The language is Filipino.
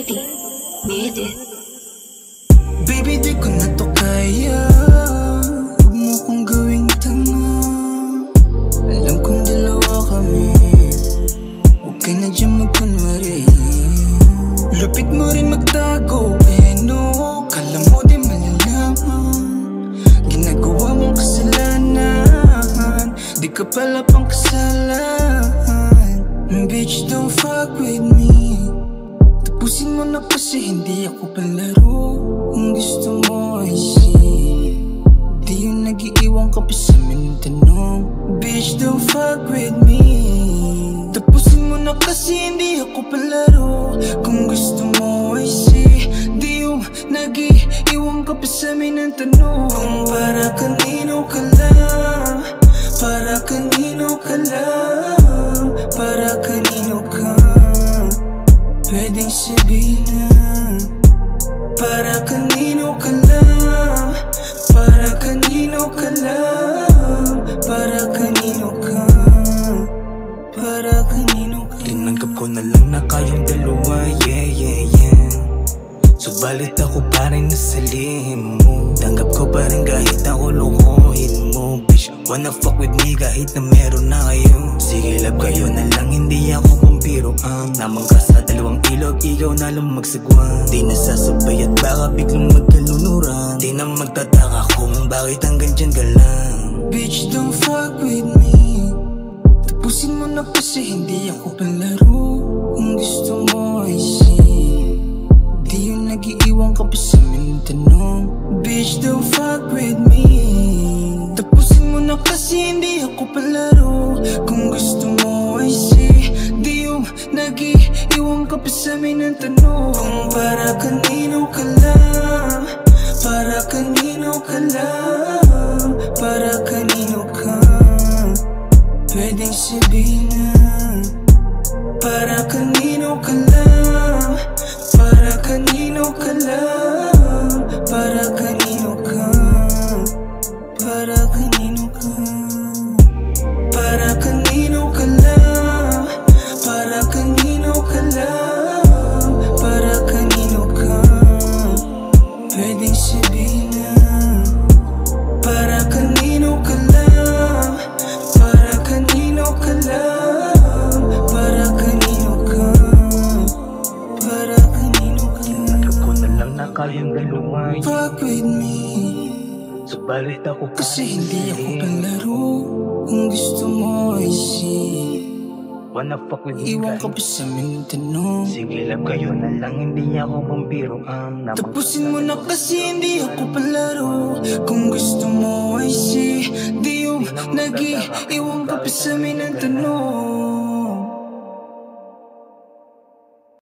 Ferdy, need it. Baby, di ko na to kaya. Huwag mo kong gawing tanga. Alam kong dalawa kami. Huwag ka na dyan magkunwari. Lupit mo rin magtago, no. Kala mo di malalaman ginagawa mong kasalanan. Di ka pala pang kasalan. Bitch, don't fuck with me. Tapusin mo na kasi hindi ako palaro. Kung gusto mo ay see, di yung nag-iiwan ka pa sa amin tanong. Bitch, don't fuck with me. Tapusin mo na kasi hindi ako palaro. Kung gusto mo ay see, di yung nag-iiwan ka pa sa amin ng tanong. Kung para kanino ka lang, para kanino ka lang, para kanino ka, pwedeng sabihin na. Para kanino ka lang, para kanino ka lang, para kanino ka, para kanino ka. Tinanggap ko na lang na kayong dalawa, yeah, yeah, yeah. Subalit ako pa rin nasa lihim mo. Tanggap ko pa rin kahit ako lokohin mo. Bitch, wanna fuck with me kahit na meron na kayo. Sige love, kayo na lang, hindi ako vampiro. Namang ka sa dalawang ilog, ikaw na lang magsagwan. Di nasasabay at baka biglang magkalunuran. Di na magtataka kung bakit hanggang dyan ka lang. Bitch, don't fuck with me. Tapusin mo na kasi hindi ako palaro. Kung gusto mo ay see, di yung nag-iiwan ka pa sa amin tanong. Bitch, don't fuck with me. Tapusin mo na kasi hindi ako palaro. Kung gusto mo ay see, di yung nag-iiwan ka pa sa amin ng tanong. Kung para kanino ka lang, para kanino ka lang, para kanino ka, pwedeng sabihin na. Para kanino ka lang, para kanino ka lang, para kanino ka, para kanino ka, para kanino ka lang, para kanino ka lang, para kanino ka, pwedeng sabihin na. Para kanino ka lang, para kanino ka lang, para kanino ka, para kanino ka. Tinanggap ko na lang na kayang dalawa. Fuck with me. Subalit ako kasi hindi ako palaro. Kung gusto mo ay see, wanna fuck with me iwan ka pa sa amin tanong. Sige love, kayo na lang, hindi ako vampiro. Tapusin mo na kasi hindi ako palaro. Kung gusto mo ay see, di yung nag-iiwan ka pa sa amin ng tanong.